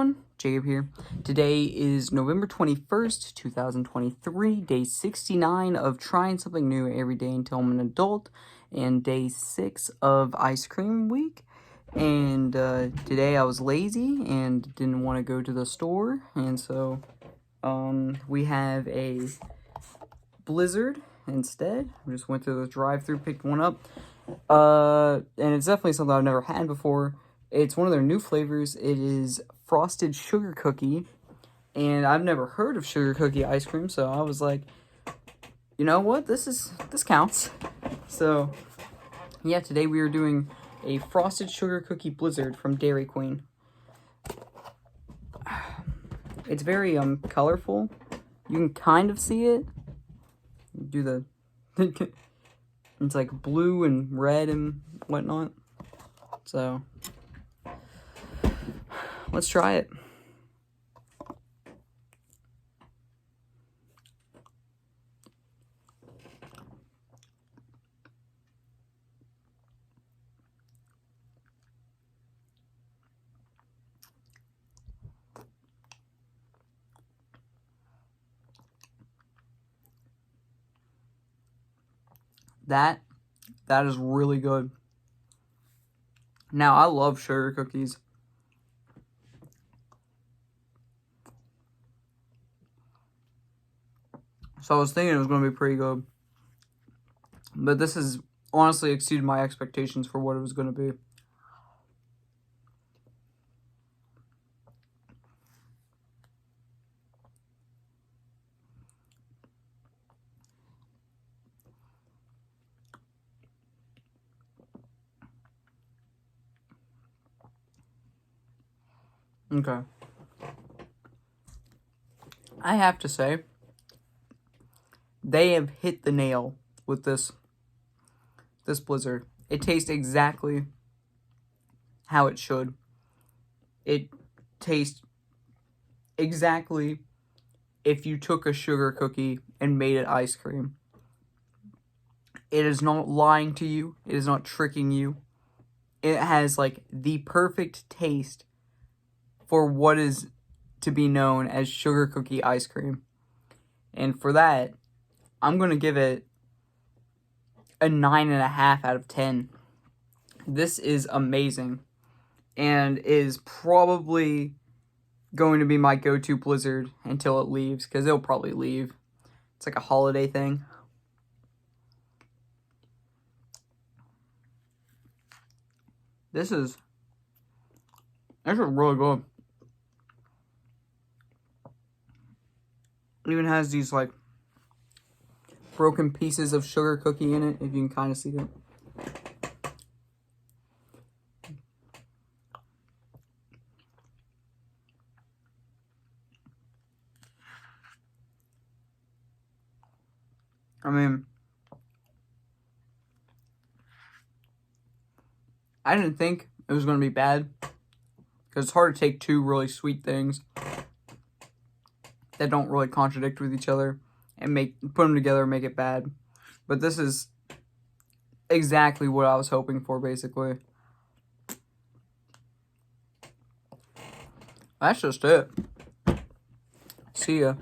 everyone, Jacob here. Today is November 21st, 2023, day 69 of trying something new every day until I'm an adult, and day 6 of ice cream week. And today I was lazy and didn't want to go to the store, and so we have a Blizzard instead. I just went to the drive-thru, picked one up, and it's definitely something I've never had before. It's one of their new flavors. It is frosted sugar cookie, and I've never heard of sugar cookie ice cream, so I was like, you know what, this counts. So yeah, today we are doing a frosted sugar cookie Blizzard from Dairy Queen. It's very colorful. You can kind of see it. Do the it's like blue and red and whatnot. So let's try it. That is really good. Now, I love sugar cookies. So I was thinking it was going to be pretty good. But this has honestly exceeded my expectations for what it was going to be. Okay. I have to say, they have hit the nail with this Blizzard. It tastes exactly how it should. It tastes exactly if you took a sugar cookie and made it ice cream. It is not lying to you. It is not tricking you. It has like the perfect taste for what is to be known as sugar cookie ice cream. And for that, I'm going to give it a 9.5 out of 10. This is amazing. And is probably going to be my go-to Blizzard until it leaves, because it'll probably leave. It's like a holiday thing. This is really good. It even has these like broken pieces of sugar cookie in it, if you can kind of see that. I mean, I didn't think it was going to be bad, because it's hard to take two really sweet things that don't really contradict with each other and put them together and make it bad. But this is exactly what I was hoping for, basically. That's just it. See ya.